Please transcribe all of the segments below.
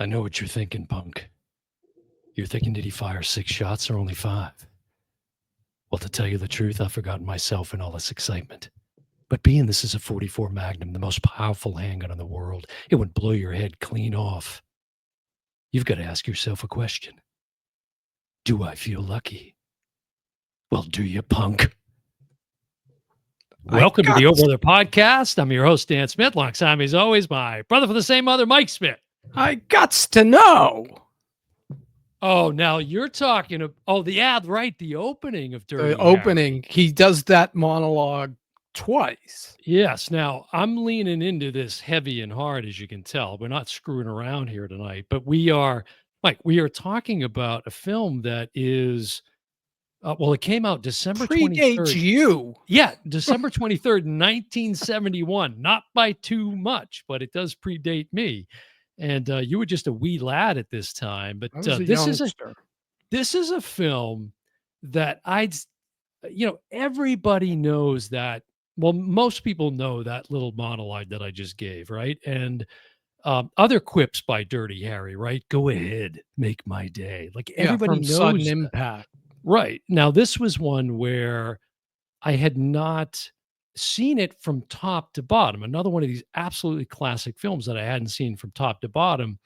I know what you're thinking, punk. You're thinking, did he fire 6 shots or only 5? Well, to tell you the truth, I've forgotten myself in all this excitement. But being this is a 44 Magnum, the most powerful handgun in the world, it would blow your head clean off. You've got to ask yourself a question. Do I feel lucky? Well, do you, punk? Welcome to the Over There podcast. I'm your host, Dan Smith. Alongside me, as always, my brother from the same mother, Mike Smith. I gots to know. Oh, now you're talking of the ad, right? The opening of Dirty The opening. Harry. He does that monologue twice. Yes. Now I'm leaning into this heavy and hard, as you can tell. We're not screwing around here tonight, but we are, Mike. We are talking about a film that is, it came out December 23rd. Predates you. Yeah, December 23rd, 1971. Not by too much, but it does predate me. And you were just a wee lad at this time, but this is a film that everybody knows that. Well, most people know that little monologue that I just gave, right? And other quips by Dirty Harry, right? Go ahead, make my day. Like everybody knows Sudden that. Impact. Right. Now, this was one where I had not seen it from top to bottom. Another one of these absolutely classic films that I hadn't seen from top to bottom,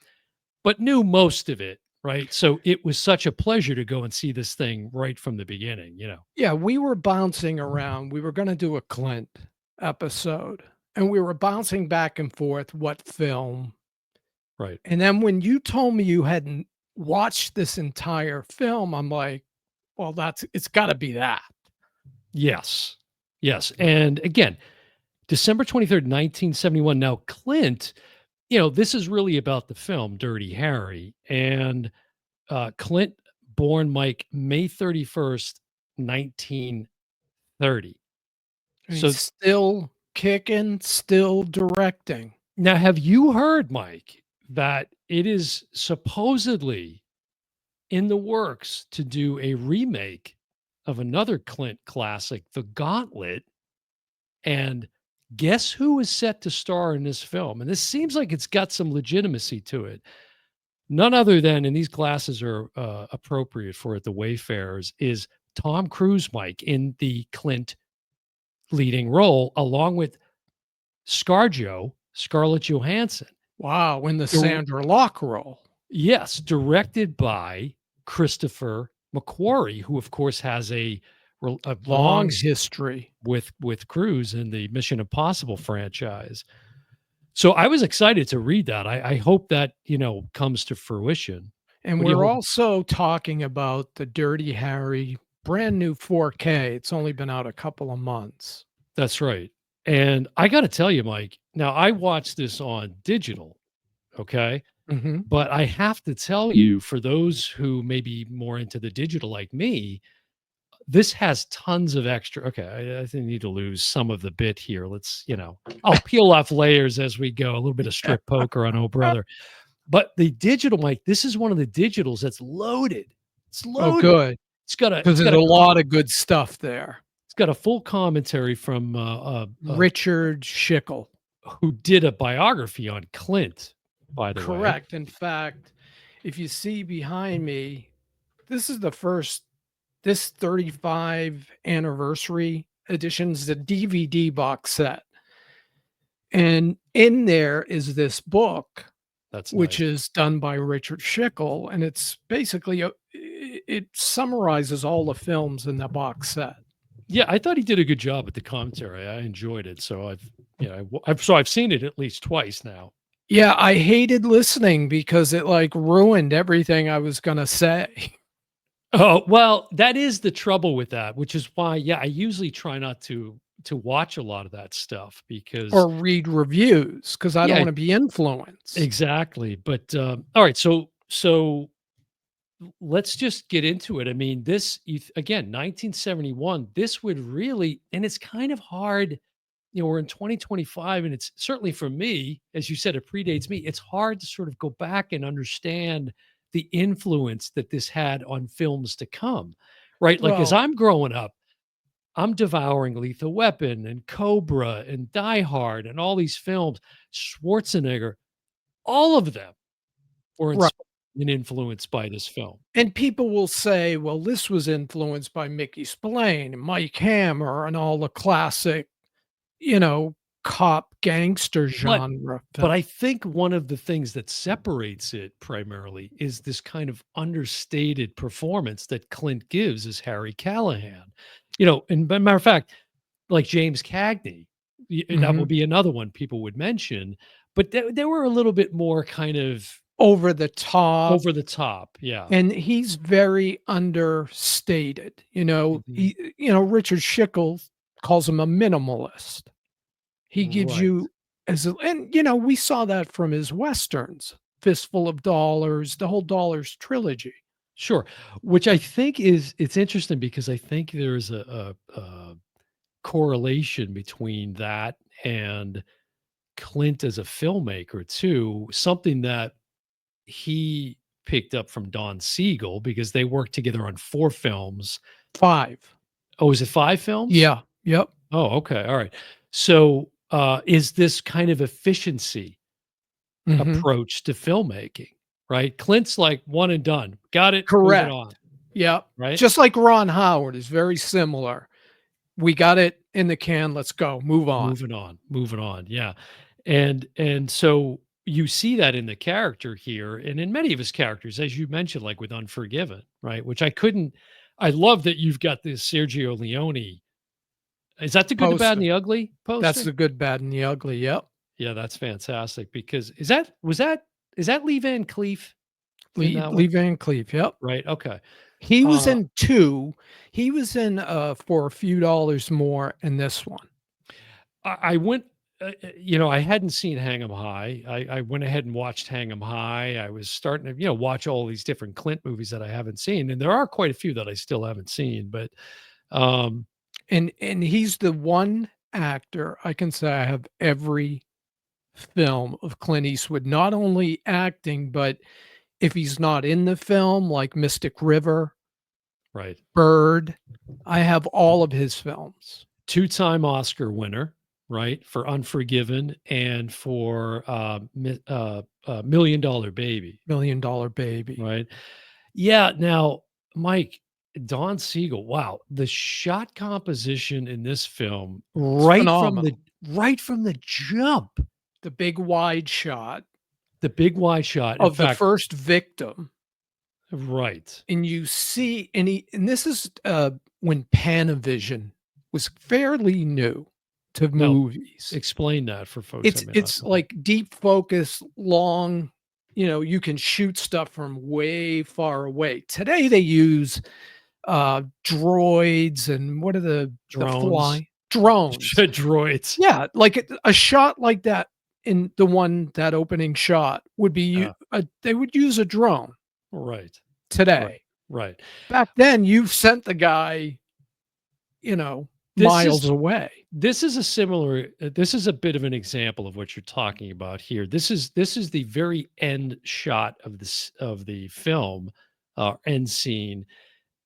but knew most of it, right? So it was such a pleasure to go and see this thing right from the beginning, Yeah, we were bouncing around. We were going to do a Clint episode, and we were bouncing back and forth what film. Right. And then when you told me you hadn't watched this entire film, I'm like, well, it's got to be that. Yes. Yes. And again, December 23rd, 1971. Now, Clint, this is really about the film Dirty Harry. And Clint, born Mike, May 31st, 1930. So still kicking, still directing. Now, have you heard, Mike, that it is supposedly in the works to do a remake of another Clint classic, The Gauntlet? And guess who is set to star in this film? And this seems like it's got some legitimacy to it. None other than, and these glasses are appropriate for it, the Wayfarers, is Tom Cruise, Mike, in the Clint leading role, along with Scarlett Johansson. Wow, in the Sandra Locke role. Yes, directed by Christopher McQuarrie, who, of course, has a long history with Cruise in the Mission Impossible franchise. So I was excited to read that. I hope that, comes to fruition. And we're also talking about the Dirty Harry brand new 4K. It's only been out a couple of months. That's right. And I got to tell you, Mike, now I watched this on digital. Okay. Mm-hmm. But I have to tell you, for those who may be more into the digital like me, this has tons of extra. Okay, I think I need to lose some of the bit here. Let's, I'll peel off layers as we go. A little bit of strip poker on Oh Brother. But the digital, Mike, this is one of the digitals that's loaded. It's loaded. Oh, good. It's got because there's a lot of good stuff there. It's got a full commentary from Richard Schickel, who did a biography on Clint. By the way, correct. In fact, if you see behind me, this is this 35 anniversary edition's the DVD box set. And in there is this book, which is done by Richard Schickel. And it's basically, it summarizes all the films in the box set. Yeah, I thought he did a good job with the commentary. I enjoyed it. So I've seen it at least twice now. Yeah, I hated listening because it ruined everything I was going to say. Oh, well, that is the trouble with that, which is why, I usually try not to watch a lot of that stuff or read reviews because I don't want to be influenced. Exactly. But all right, so let's just get into it. I mean, this again, 1971. This would really, and it's kind of hard. We're in 2025, and it's certainly for me, as you said, it predates me. It's hard to sort of go back and understand the influence that this had on films to come, right? Like, as I'm growing up, I'm devouring Lethal Weapon and Cobra and Die Hard and all these films, Schwarzenegger, all of them were Right. inspired and influenced by this film. And people will say, "Well, this was influenced by Mickey Spillane and Mike Hammer and all the classic, you know, cop gangster But genre but film." I think one of the things that separates it primarily is this kind of understated performance that Clint gives as Harry Callahan. And by matter of fact, like James Cagney, that Mhm. would be another one people would mention, but they were a little bit more kind of Over the top, over the top. Yeah. and he's very understated, Mhm. Richard Schickel calls him a minimalist. He gives Right. you we saw that from his westerns, Fistful of Dollars, the whole Dollars trilogy. Sure. Which I think it's interesting because I think there's a correlation between that and Clint as a filmmaker too, something that he picked up from Don Siegel because they worked together on 4 films. 5. Oh, is it 5 films? Yeah, yep. Oh, okay, alright. So, is this kind of efficiency Mhm. approach to filmmaking, right? Clint's like, "One and done. Got it, moving Correct. on," Yep. right? Just like Ron Howard is very similar. We got it in the can, let's go, move on. Moving on, yeah. And so you see that in the character here and in many of his characters, as you mentioned, like with Unforgiven, right? Which I love that you've got this Sergio Leone. Is that The Good, the Bad, and Poster. the Ugly That's poster? the good, bad, and the ugly, yep. Yeah, that's fantastic because is that Lee Van Cleef in that Lee one? Van Cleef, yep. Right, okay. He was Uh, in 2. He was in, For a Few Dollars More in this one. I went, I hadn't seen Hang 'em High. I went ahead and watched Hang 'em High. I was starting to, watch all these different Clint movies that I haven't seen, and there are quite a few that I still haven't seen, but, um, And he's the one actor I can say I have every film of Clint Eastwood, not only acting, but if he's not in the film, like Mystic River, right. Bird, I have all of his films. Two-time Oscar winner, right, for Unforgiven and for, Million Dollar Baby, Million Dollar Baby. right? Yeah, now, Mike, Don Siegel, wow, the shot composition in this film, It's phenomenal. right from the jump, The big wide shot the big wide shot. In of the fact, first victim, right. and you see and this is, when Panavision was fairly new to Now, movies. explain that for folks It's that may not it's know. like deep focus, long, you can shoot stuff from way far away. Today, they use, droids and what are the Drones, fly drones. droids. Yeah, like, a shot like that in that opening shot would be Yeah, they would use a drone right, right, today. right. Back then, you sent the guy, you know, This miles is away. this is a bit of an example of what you're talking about here. This is the very end shot of the film, end scene,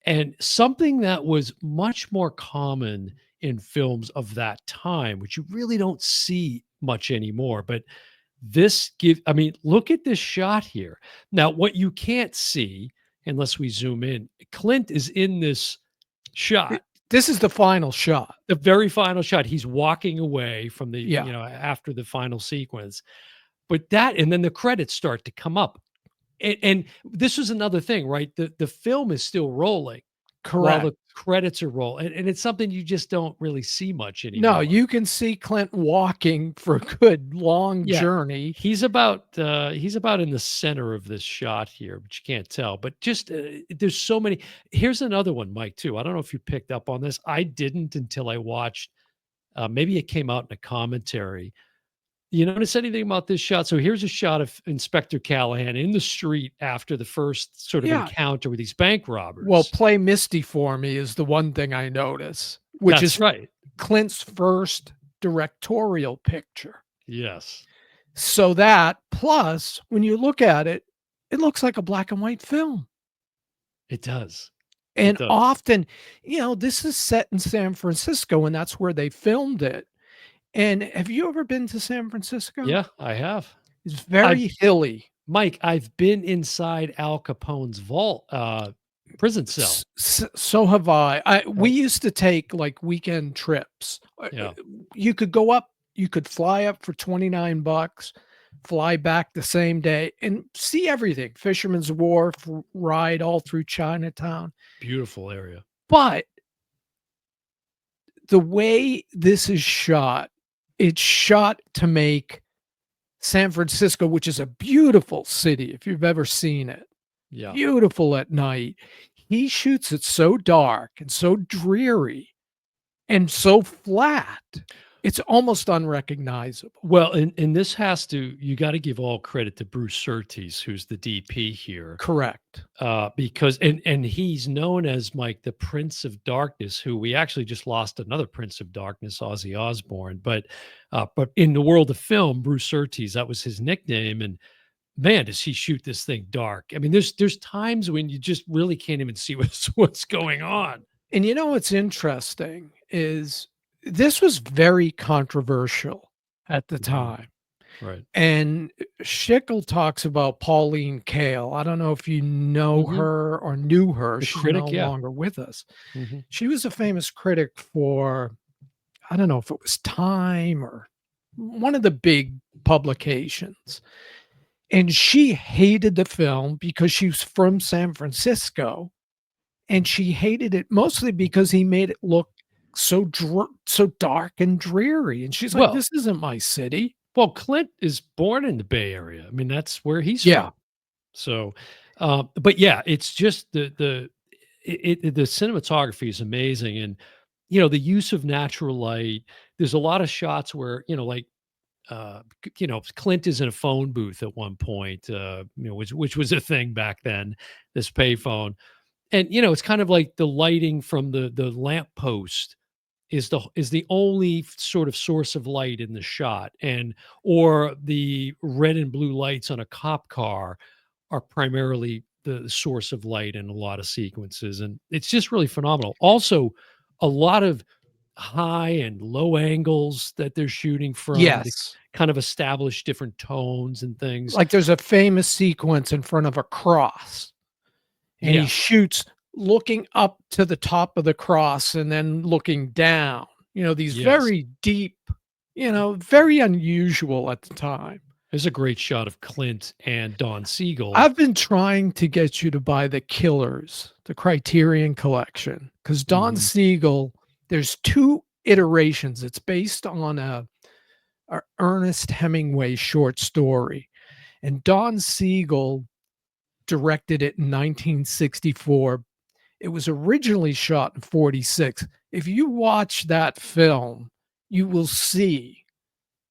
and something that was much more common in films of that time, which you really don't see much anymore. But I mean, look at this shot here. Now, what you can't see unless we zoom in, Clint is in this Th shot, This is the final shot. the very final shot. He's walking away from Yeah, after the final sequence. But and then the credits start to come up. And this was another thing, right? The film is still rolling while correct. the credits are rolling, and it's something you just don't really see much No, anymore. you can see Clint walking for a good long Yeah, journey. he's about in the center of this shot here, but you can't tell. But just there's so many. Here's another one, Mike. Too. I don't know if you picked up on this. I didn't until I watched. Maybe it came out in a commentary. You notice anything about this shot? So here's a shot of Inspector Callahan in the street after the first sort of Yeah. encounter with these bank Well, robbers. "Play Misty for Me" is the one thing I notice, which That's is right. Clint's first directorial picture. Yes, So that plus, when you look at it, it looks like a black and white film. it does. It And does. often, this is set in San Francisco, and that's where they filmed it. And have you ever been to San Francisco? Yeah, I have. It's I've very hilly. Mike, I've been inside Al Capone's vault, prison cell. So have I. We Right. used to take, like, weekend trips. Yeah. You could go up you could fly up for 29 bucks, fly back the same day, and see everything. Fisherman's Wharf, ride all through Chinatown. Beautiful area. But the way this is shot, it's shot to make San Francisco, which is a beautiful city if you've ever seen it, Yeah. beautiful at night. He shoots it so dark and so dreary and so flat, it's almost unrecognizable. Well, and this has to you gotta give all credit to Bruce Surtees, who's the DP here, Correct. because and he's known as, Mike, the Prince of Darkness, who we actually just lost another Prince of Darkness, Ozzy Osbourne, but in the world of film, Bruce Surtees, that was his nickname, and man, does he shoot this thing dark. I mean, there's times when you just really can't even see what's going on. And you know what's interesting is this was very controversial at the Mhm. time. Right. And Schickel talks about Pauline Kael. I don't know if you know Mhm. her or knew her. The She's no critic, yeah. longer with us. Mhm. She was a famous critic for, I don't know if it was Time or one of the big publications. And she hated the film because she was from San Francisco, and she hated it mostly because he made it look so dark and dreary, and she's like, Well "This isn't my city." well, Clint is born in the Bay Area. I mean, that's where he's Yeah. from. So, but yeah, it's just the cinematography is amazing, and the use of natural light. There's a lot of shots where like Clint is in a phone booth at one point, which was a thing back then. This payphone, and it's kind of like the lighting from the lamp post is the only sort of source of light in the shot, and or the red and blue lights on a cop car are primarily the source of light in a lot of sequences, and it's just really phenomenal. Also, a lot of high and low angles that they're shooting from to Yes. kind of establish different tones and things. Like, there's a famous sequence in front of a cross, and he Yeah. shoots looking up to the top of the cross and then looking down, these Yes. very deep, very unusual at the time. There's a great shot of Clint and Don Siegel. I've been trying to get you to buy The Killers, the Criterion Collection, because Don Mhm. Siegel, there's 2 iterations. It's based on a Ernest Hemingway short story, and Don Siegel directed it in 1964. It was originally shot in '46. If you watch that film, you will see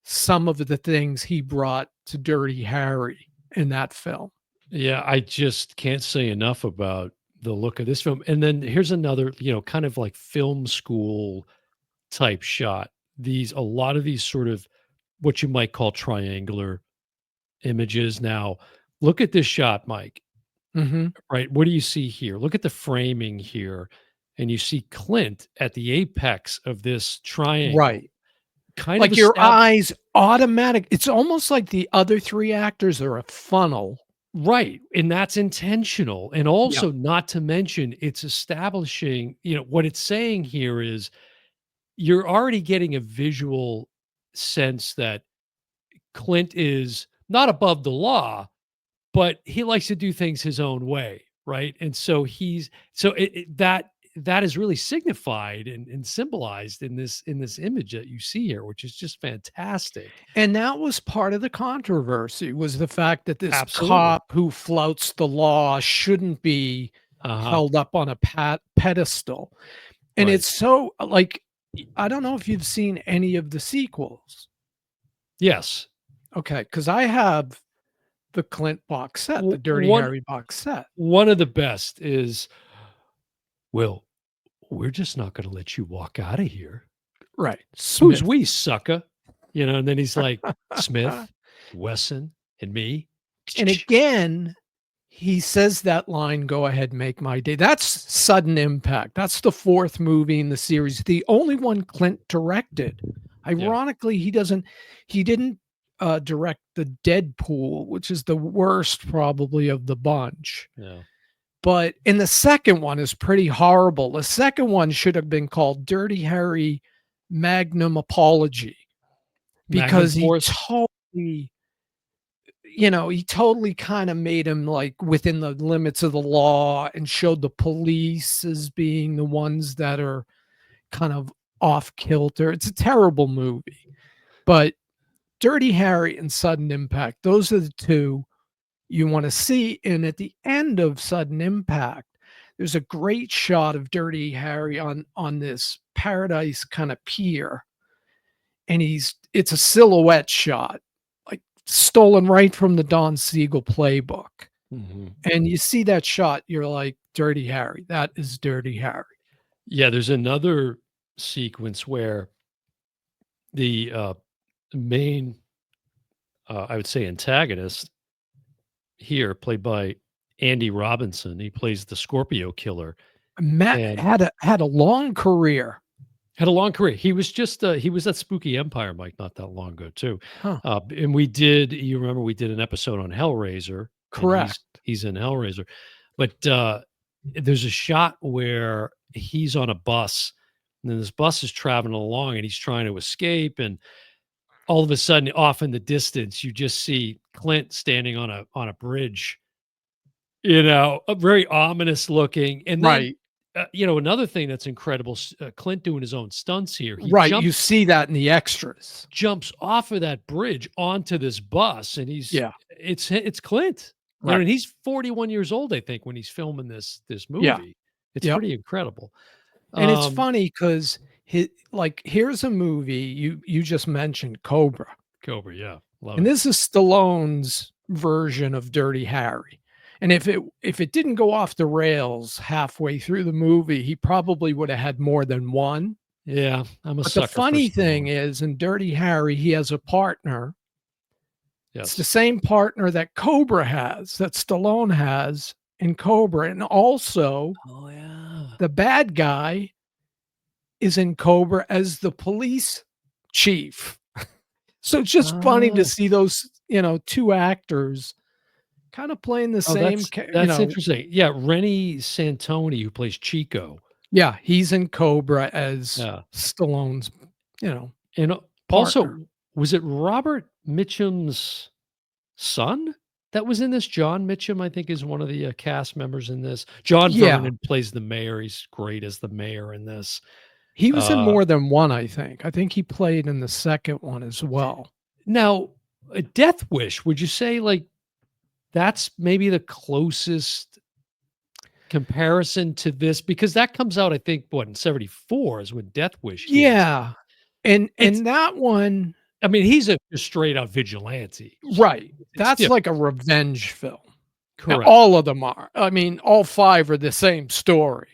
some of the things he brought to Dirty Harry in that film. Yeah, I just can't say enough about the look of this film. And then here's another, kind of like film school type shot. A lot of these sort of what you might call triangular images. Now, look at this shot, Mike, Mhm. right? What do you see here? Look at the framing here. And you see Clint at the apex of this triangle, Right. kind of Like, your estab eyes automatic it's almost like the other 3 actors are a funnel. right, and that's intentional, and Yeah. also not to mention it's establishing, what it's saying here is you're already getting a visual sense that Clint is not above the law, but he likes to do things his own way, right? And so that is really signified and symbolized in this image that you see here, which is just fantastic. And that was part of the controversy, was the fact that this Absolutely. cop who flouts the law shouldn't be Uh-huh. held up on a pedestal. And Right. it's so like, I don't know if you've seen any of the sequels. Yes. Okay, because I have the Clint box set, the W- Dirty one Harry box set. one of the best is, "Well, we're just not gonna let you walk out of here." Right, "Who's Smith. we, sucker?" And then he's like, "Smith, Wesson, and me." And again, he says that line, "Go ahead, make my day." That's sudden impact. That's the 4th movie in the series, the only one Clint directed. Yeah. Ironically, he didn't, direct the Deadpool, which is the worst probably of the bunch. Yeah. But and the second one is pretty horrible. The second one should have been called Dirty Harry Magnum Apology Magnum because Force? he totally kind of made him like within the limits of the law and showed the police as being the ones that are kind of off kilter. It's a terrible movie. But Dirty Harry and Sudden Impact, those are the two you want to see. And at the end of Sudden Impact, there's a great shot of Dirty Harry on this paradise kind of pier, and it's a silhouette shot, like stolen right from the Don Siegel playbook. Mhm. And you see that shot, you're like, Dirty Harry. That is Dirty Harry. Yeah, there's another sequence where the, main, I would say antagonist here, played by Andy Robinson, he plays the Scorpio killer Matt and had a long career. had a long career. He was just, he was at Spooky Empire, Mike, not that long ago too. Huh. And you remember we did an episode on Hellraiser, and Correct. he's in Hellraiser. But, there's a shot where he's on a bus, and then this bus is traveling along, and he's trying to escape, and all of a sudden, off in the distance, you just see Clint standing on a bridge, a very ominous looking. And then, Right. another thing that's incredible, Clint doing his own stunts here. He Right. You see that in the extras. jumps off of that bridge onto this bus, and Yeah. it's Clint. Right. And he's 41 years old, I think, when he's filming this Yeah. movie. It's Yep. pretty incredible. And it's Um, funny because here's a movie you just mentioned, Cobra. Cobra, yeah, love And it. this is Stallone's version of Dirty Harry. And if it didn't go off the rails halfway through the movie, he probably would have had more than one. Yeah, I'm a But the sucker for funny thing Stallone. is, in Dirty Harry, he has a partner. It's the Yes. same partner that Cobra has, that Stallone has in Cobra. And also, Oh, yeah. the bad guy is in Cobra as the police chief. So it's just funny to Oh. see those, two actors kind of playing the Oh, same, that's interesting. Yeah, Rennie Santoni, who plays Chico. yeah, he's in Cobra as Yeah, Stallone's, you know, and partner. also, was it Robert Mitchum's son that was in this? John Mitchum, I think, is one of the, cast members in this. John Yeah, Vernon plays the mayor. He's great as the mayor in this. he was in Uh, more than one, I think. I think he played in the second one as well. Now, a Death Wish, would you say, like, that's maybe the closest comparison to this? Because that comes out, I think, what, in '74 is when Death Wish hits. Yeah. And It's and that one, I mean, he's a just straight out vigilante, so right, it's that's like a different. revenge film. Now, Correct. all of them are. I mean, all 5 are the same story.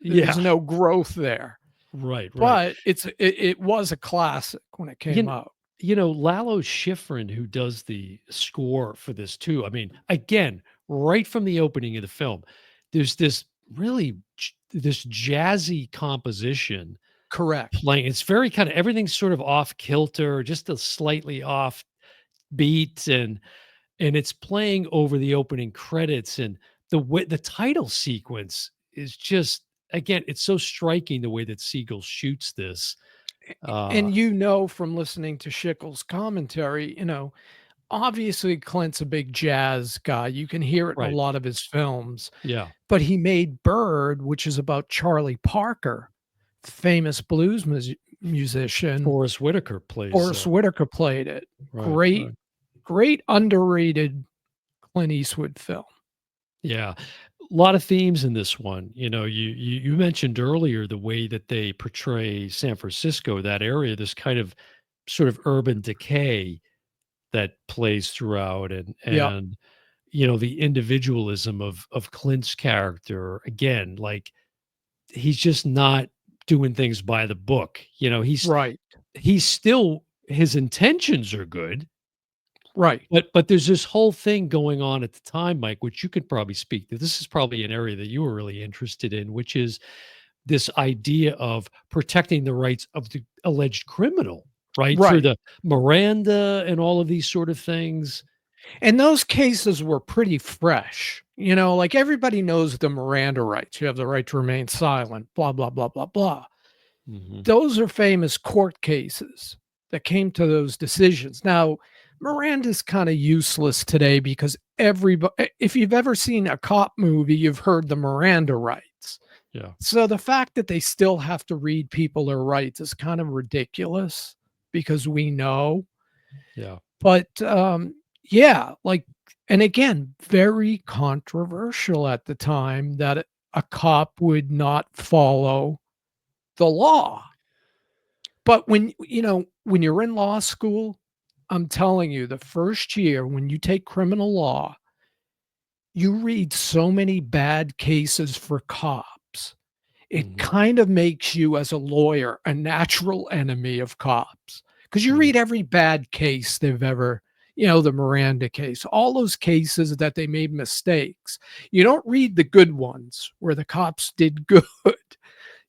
Yeah. There's no growth there. Right, right. But it was a classic when it You came kn out. Lalo Schifrin, who does the score for this too, I mean, again, right from the opening of the film, there's this really this jazzy composition Correct. playing. It's very kinda everything's sort of off kilter, just a slightly off beat, and it's playing over the opening credits, and the title sequence is just, again, it's so striking the way that Siegel shoots this. Uh, And from listening to Schickel's commentary, obviously Clint's a big jazz guy. You can hear it in a right. lot of his films. Yeah. But he made Bird, which is about Charlie Parker, famous blues musician. Forrest Whitaker plays, Forrest Whitaker played it. right, Great, right. great underrated Clint Eastwood film. Yeah. A lot of themes in this one. You mentioned earlier the way that they portray San Francisco, that area, this kind of sort of urban decay that plays throughout, and Yep. the individualism of Clint's character. Again, like, he's just not doing things by the book. Right. He's still, his intentions are good. Right. But there's this whole thing going on at the time, Mike, which you could probably speak to. This is probably an area that you were really interested in, which is this idea of protecting the rights of the alleged criminal. right? Through Right. the Miranda and all of these sort of things. And those cases were pretty fresh. You know, like everybody knows the Miranda rights. You have the right to remain silent, blah, blah, blah, blah, blah. Mhm. Those are famous court cases that came to those decisions. Now, Miranda's kind of useless today because everybody, if you've ever seen a cop movie, you've heard the Miranda rights. Yeah. So the fact that they still have to read people their rights is kind of ridiculous because we know. Yeah. But yeah, like, and again, very controversial at the time that a cop would not follow the law. But when, you know, when you're in law school, I'm telling you, the first year when you take criminal law, you read so many bad cases for cops. It Mhm. kind of makes you, as a lawyer, a natural enemy of cops because you Mm. read every bad case they've ever, you know, the Miranda case, all those cases that they made mistakes. You don't read the good ones where the cops did good.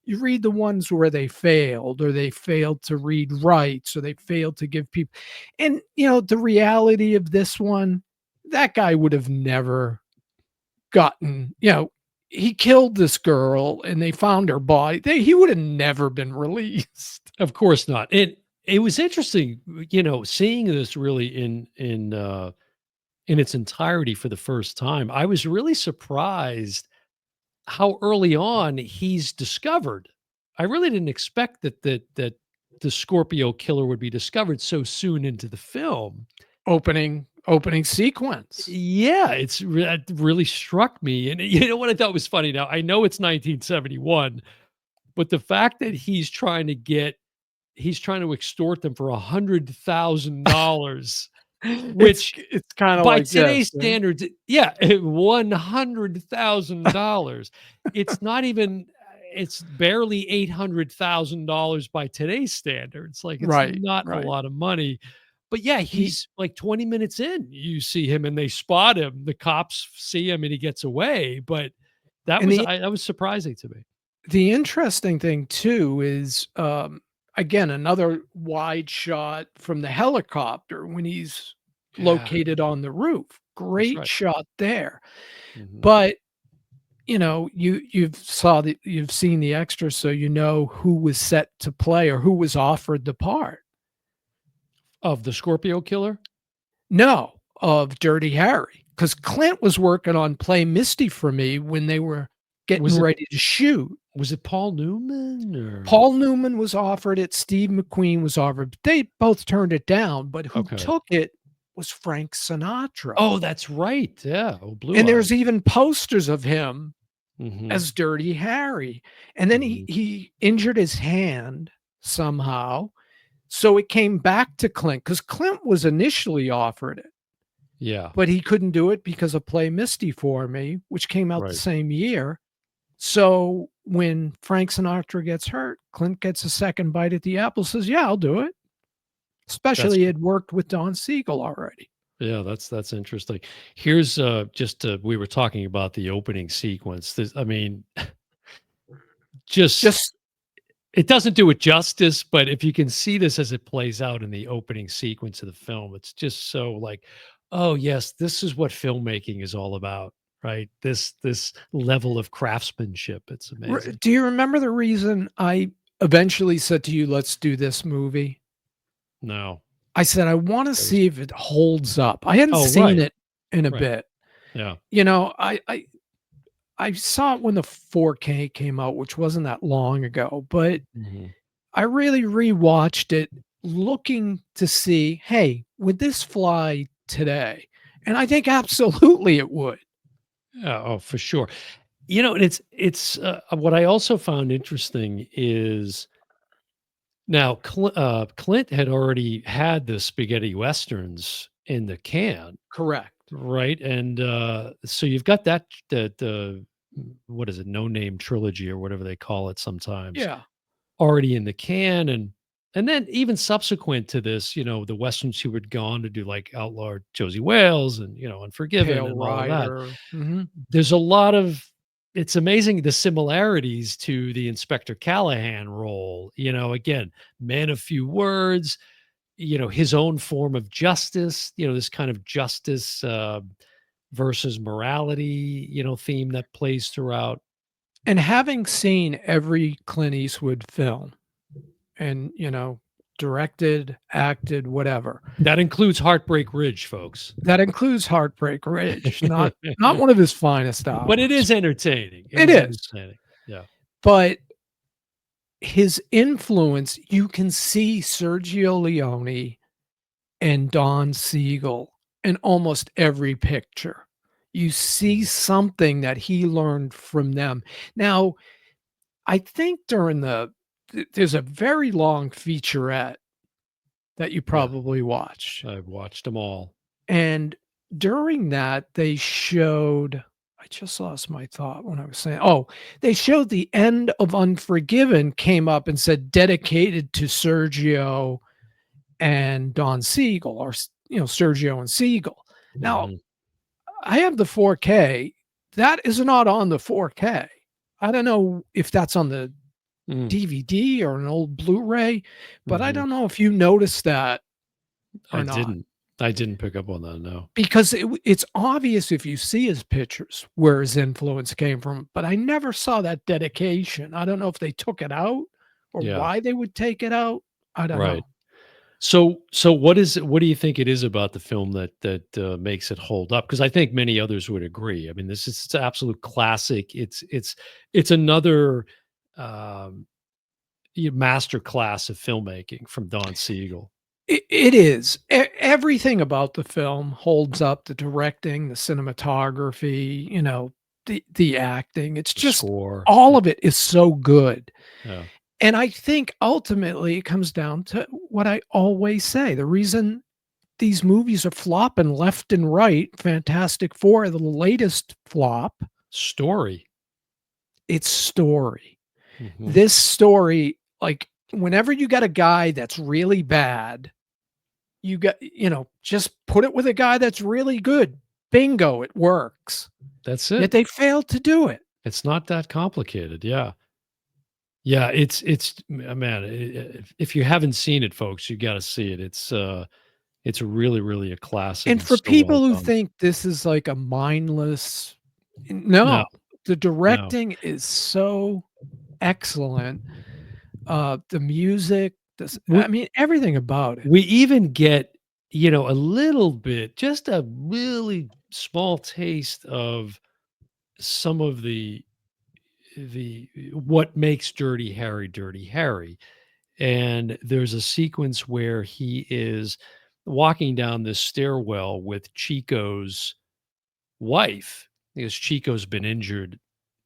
You read the ones where they failed or they failed to read rights or they failed to give people, and, you know, the reality of this one, that guy would have never gotten, you know, he killed this girl and they found her body. He would have never been released. Of course not. It was interesting, seeing this really in its entirety for the first time. I was really surprised how early on he's discovered. I really didn't expect that the Scorpio killer would be discovered so soon into the film. Opening sequence. Yeah, it really struck me, and you know what I thought was funny? Now, I know it's 1971, but the fact that he's trying to extort them for $100,000, which It's kind of by like this, today's standards, yeah, $100,000. It's not even it's barely $800,000 by today's standards. Like, it's right, not a right. lot of money. But yeah, He he's like 20 minutes in, you see him and they spot him. The cops see him and he gets away. But and that was surprising to me. the interesting thing too is, again, another wide shot from the helicopter when he's Yeah, located on the roof. that's Great right. shot there. Mhm. But, you know, you've seen the extras, so you know who was set to play or who was offered the part. Of the Scorpio killer? No, of Dirty Harry, because Clint was working on Play Misty for Me when they were getting Was it ready to shoot. was it Paul Newman or Paul Newman was offered it, Steve McQueen was offered, but they both turned it down, but who okay. took it was Frank Sinatra. Oh, that's right. Yeah. Oh, Blue And Eye. there's even posters of him Mhm. as Dirty Harry. And then he Mhm. he injured his hand somehow, so it came back to Clint because Clint was initially offered it, Yeah. but he couldn't do it because of Play Misty for Me, which came out the Right. same year. So when Frank Sinatra gets hurt, Clint gets a second bite at the apple, says, "Yeah, I'll do it." That's Especially he had worked with Don Siegel already. yeah, that's interesting. Here's, just, we were talking about the opening sequence. I mean, just Just it doesn't do it justice, but if you can see this as it plays out in the opening sequence of the film, it's just so like, "Oh, yes, this is what filmmaking is all about," right? This level of craftsmanship, it's amazing. do you remember the reason I eventually said to you, "Let's do this movie"? No. I said, "I wanna That was see if it holds up." I hadn't Oh, seen right, it in a right. bit. Yeah. You know, I saw it when the 4K came out, which wasn't that long ago, but Mhm. I really rewatched it looking to see, "Hey, would this fly today?" And I think absolutely it would. Yeah, oh, for sure. And it's what I also found interesting is now Clint had already had the spaghetti westerns in the can, Correct. right? And so you've got the what is it, No Name trilogy or whatever they call it sometimes Yeah. already in the can, and then even subsequent to this, the westerns he would go on to do like Outlaw Josie Wales and Unforgiven Pale and all of that. Rider. Mhm. There's a lot of it's amazing the similarities to the Inspector Callahan role, again, man of few words, his own form of justice, this kind of justice versus morality, theme that plays throughout. And having seen every Clint Eastwood film and, directed, acted, whatever, That includes Heartbreak Ridge, folks. that includes Heartbreak Ridge, not one of his finest But it hours. is entertaining. It It is is, entertaining. Yeah. but his influence, you can see Sergio Leone and Don Siegel in almost every picture. You see Mhm. something that he learned from them. Now, I think during there's a very long featurette that you Yeah. probably watched, I've watched them all. and during that, they showed I just lost my thought when I was saying they showed the end of Unforgiven came up and said, "Dedicated to Sergio and Don Siegel," or, Sergio and Siegel. Now, Mhm. I have the 4K. That is not on the 4K. I don't know if that's on the Mm. DVD or an old Blu-ray, but I Mhm. don't know if you noticed that I or not. didn't. I didn't pick up on that, no. Because it's obvious if you see his pictures where his influence came from, but I never saw that dedication. I don't know if they took it out or Yeah. why they would take it out. I don't Right. know. So what do you think it is about the film that makes it hold up? Because I think many others would agree. I mean, this is it's an absolute classic. It's another um, master class of filmmaking from Don Siegel. It is. Everything about the film holds up, the directing, the cinematography, the acting. It's The just score. all Yeah. of it is so good. Yeah. And I think ultimately it comes down to what I always say. The reason these movies are flopping left and right, Fantastic Four, the latest flop, Story. it's story. Mhm. This story, like, whenever you got a guy that's really bad, just put it with a guy that's really good. Bingo, it works. That's Yet it. they failed to do it. It's not that complicated. Yeah. Yeah, man, if you haven't seen it, folks, you gotta see it. It's really, really a classic And and for so well people who done. think this is like a mindless No, no, the no. directing is so excellent. The music, I We mean, everything about it. we even get, a little bit, just a really small taste of some of the what makes Dirty Harry. And there's a sequence where he is walking down this stairwell with Chico's wife, because Chico's been injured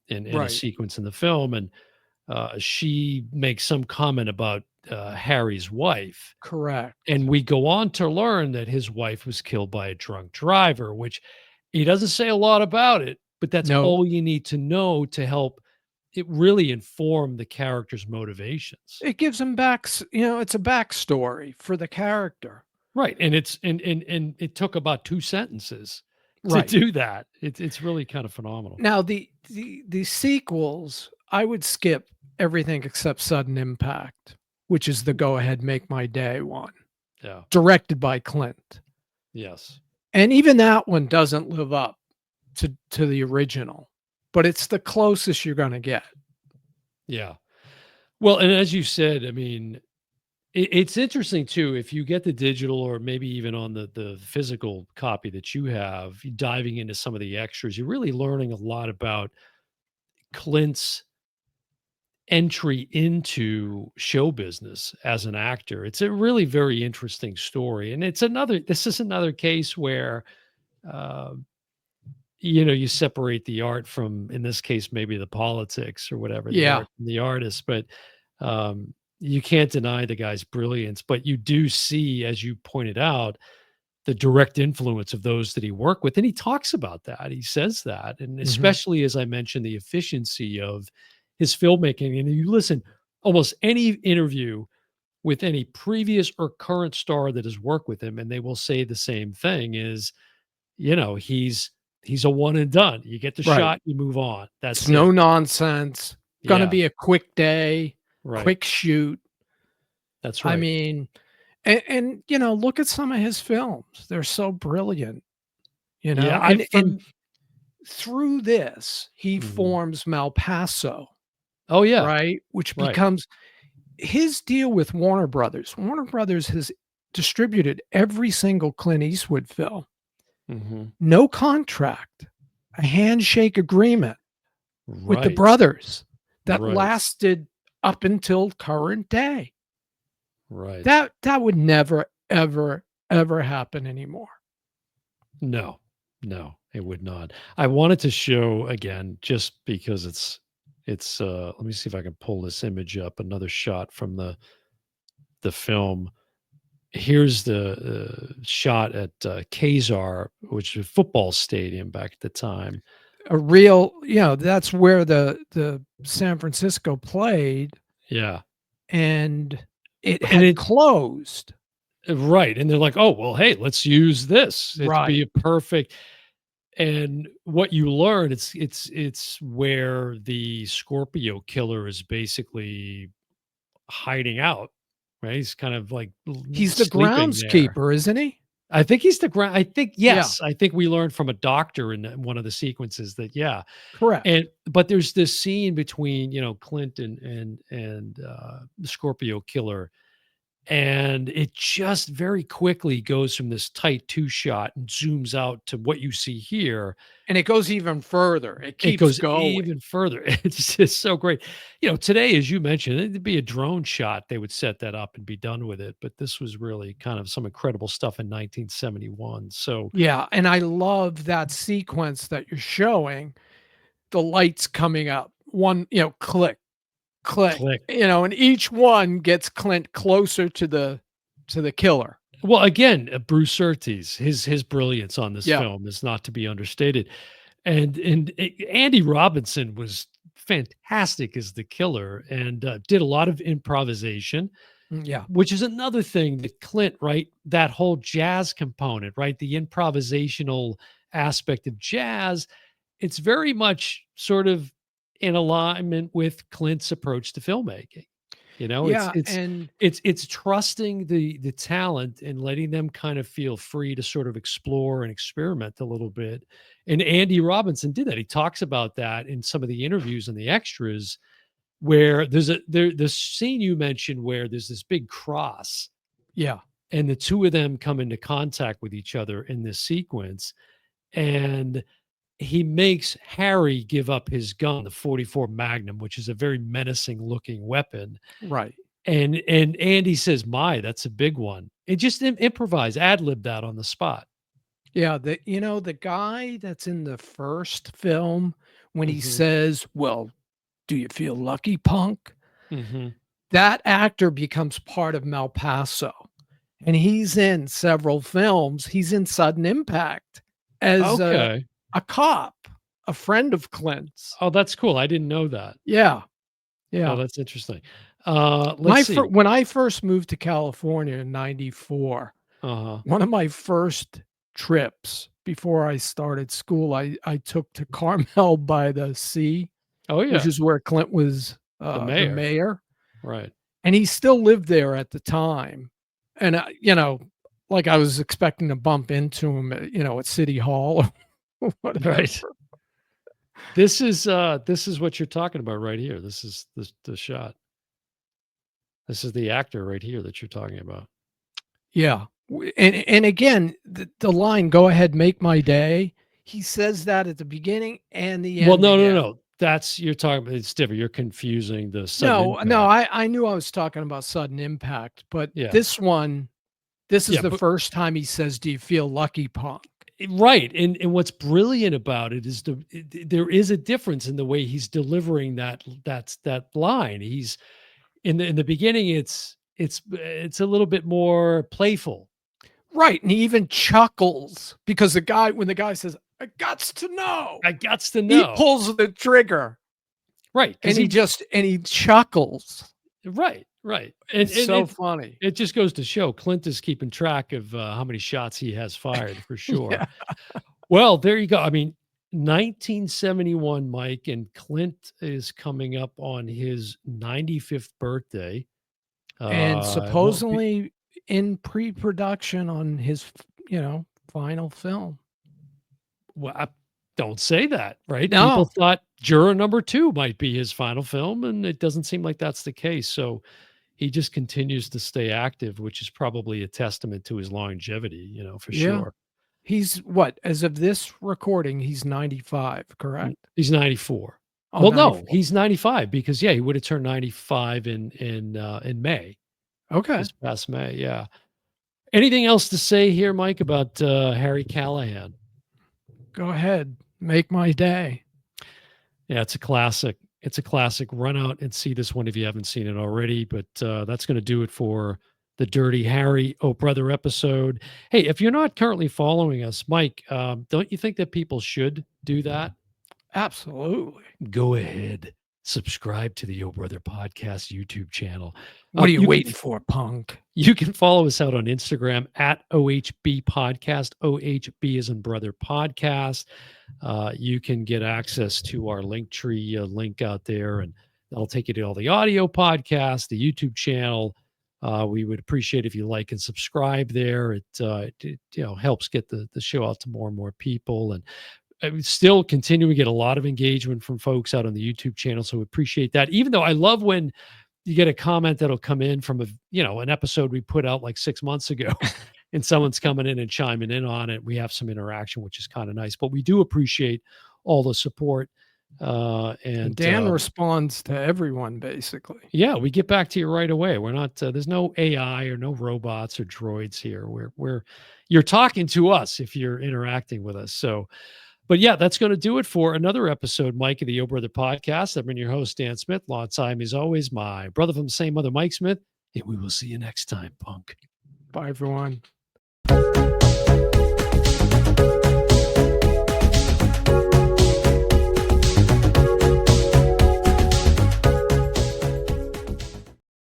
in a Right. sequence in the film, and she makes some comment about Harry's wife. And Correct. we go on to learn that his wife was killed by a drunk driver, which he doesn't say a lot about it, but that's No, all you need to know to help it really inform the character's motivations. it gives him it's a backstory for the character. Right, and and it took about 2 sentences to Right. do that. It's really kind of phenomenal. Now the sequels, I would skip everything except Sudden Impact, which is the Go Ahead Make My Day one, Yeah. directed by Clint. Yes. And even that one doesn't live up to the original, but it's the closest you're gonna get. Yeah. Well, and as you said, I mean, it's interesting too, if you get the digital or maybe even on the physical copy that you have, diving into some of the extras, you're really learning a lot about Clint's entry into show business as an actor. It's a really very interesting story, and this is another case where uh, you separate the art from, in this case, maybe the politics or whatever, the Yeah. art from the artist, but you can't deny the guy's brilliance. But you do see, as you pointed out, the direct influence of those that he worked with, and he talks about that. He says that, and Mhm. especially as I mentioned, the efficiency of his filmmaking. And you listen, almost any interview with any previous or current star that has worked with him, and they will say the same thing: is he's a one and done. You get the Right. shot, you move on. It's That's no it. nonsense, gonna Yeah, be a quick day, right. quick shoot. That's I right. mean, And, look at some of his films. They're so brilliant, Yeah, I and from through this, he Mhm. forms Malpaso, Oh, yeah, right? Which right. becomes his deal with Warner Brothers. Warner Brothers has distributed every single Clint Eastwood film. Mhm. No contract, a handshake agreement with the Right, brothers that right, lasted up until current day. right. That would never, ever, ever happen anymore. No, no, it would not. I wanted to show again just because let me see if I can pull this image up, another shot from the film. Here's the, shot at, Kazar, which is a football stadium back at the time. A real, that's where the San Francisco played, Yeah, and it and had it closed. right, and they're like, "Oh, well, hey, let's use this. It'd be Right. a perfect." And what you learn, it's where the Scorpio killer is basically hiding out, right? He's kind of like He's the sleeping there. groundskeeper, isn't he? I think he's the ground. I think Yeah, yes. I think we learned from a doctor in one of the sequences that yeah. correct. And but there's this scene between Clint and the Scorpio killer, and it just very quickly goes from this tight two shot and zooms out to what you see here. And it goes even further. It It keeps goes going. even further. It's just so great. Today, as you mentioned, it'd be a drone shot. They would set that up and be done with it. But this was really kind of some incredible stuff in 1971. So Yeah, and I love that sequence that you're showing, the lights coming up. One, click, click, click. and each one gets Clint closer to the killer. Well, again, Bruce Surtees, his brilliance on this Yeah. film is not to be understated. And Andy Robinson was fantastic as the killer and did a lot of improvisation, Yeah. which is another thing that Clint, right? That whole jazz component, right? The improvisational aspect of jazz, it's very much sort of in alignment with Clint's approach to filmmaking. You know, it's Yeah, it's and it's trusting the talent and letting them kind of feel free to sort of explore and experiment a little bit. And Andy Robinson did that. He talks about that in some of the interviews and the extras where the scene you mentioned where there's this big cross yeah, and the two of them come into contact with each other in this sequence, and he makes Harry give up his gun, the 44 Magnum, which is a very menacing looking weapon. right. And Andy says, "My, that's a big one." And just improvise, ad lib that on the spot. Yeah, the guy that's in the first film when he Mhm, says, "Well, do you feel lucky, punk?" mhm. That actor becomes part of Malpaso, and he's in several films. He's in Sudden Impact as Okay. a cop, a friend of Clint's. Oh, that's cool. I didn't know that. Yeah, Oh, yeah. that's interesting. Let's My see. when I first moved to California in '94, Uh-huh. one of my first trips before I started school, I took to Carmel by the Sea, Oh, which yeah. is where Clint was, The the mayor. mayor, Right. and he still lived there at the time, and, like, I was expecting to bump into him at City Hall or Right. whatever. This is what you're talking about right here. This is the shot. This is the actor right here that you're talking about. Yeah, and again, the line, "Go ahead, make my day," he says that at the beginning and the Well, end no, no, again. no. That's you're talking about it's different. You're confusing the sudden No, no, impact. I knew I was talking about Sudden Impact, but Yeah. this is Yeah, the but first time he says, "Do you feel lucky, punk?" right. And what's brilliant about it is there is a difference in the way he's delivering that line. He's in the beginning it's a little bit more playful. Right, and he even chuckles because when the guy says, "I gots to know," I gots to he know. pulls the trigger Right. Because and he chuckles. right, right. And It's and so it funny. it just goes to show Clint is keeping track of, how many shots he has fired for sure. Yeah, Well, there you go. I mean, 1971, Mike, and Clint is coming up on his 95th birthday. and Won't be supposedly in pre-production on his, final film. Well, don't say that, right? People No. thought Juror Number 2 might be his final film, and it doesn't seem like that's the case. So he just continues to stay active, which is probably a testament to his longevity, for Yeah. sure. He's what? As of this recording, he's 95, correct? He's 94. Oh, Well, no, 94. he's 95 because he would have turned 95 in May, Okay. this past May. Yeah. Anything else to say here, Mike, about Harry Callahan? Go ahead. Make my day. Yeah, it's a classic. It's a classic. Run out and see this one if you haven't seen it already. But that's going to do it for the Dirty Harry Oh Brother episode. Hey, if you're not currently following us, Mike, don't you think that people should do that? Absolutely. Go ahead, subscribe to the Oh Brother Podcast YouTube channel. What are you You can waiting for, punk? You can follow us out on Instagram at OHB Podcast. OHB is in Brother Podcast. You can get access to our link tree link out there, and that'll take you to all the audio podcasts, the YouTube channel. We would appreciate if you like and subscribe there. It helps get the show out to more and more people, and we still continue to get a lot of engagement from folks out on the YouTube channel. So we appreciate that. Even though I love when you get a comment that'll come in from an episode we put out like 6 months ago and someone's coming in and chiming in on it. We have some interaction, which is kind of nice, but we do appreciate all the support. And Dan responds to everyone, basically. Yeah, we get back to you right away. We're not, there's no AI or no robots or droids here. You're talking to us if you're interacting with us. So, but yeah, that's going to do it for another episode, Mike, of the Yo Brother Podcast. I've been your host, Dan Smith. Long time, as always, my brother from the same mother, Mike Smith. And we will see you next time, punk. Bye, everyone.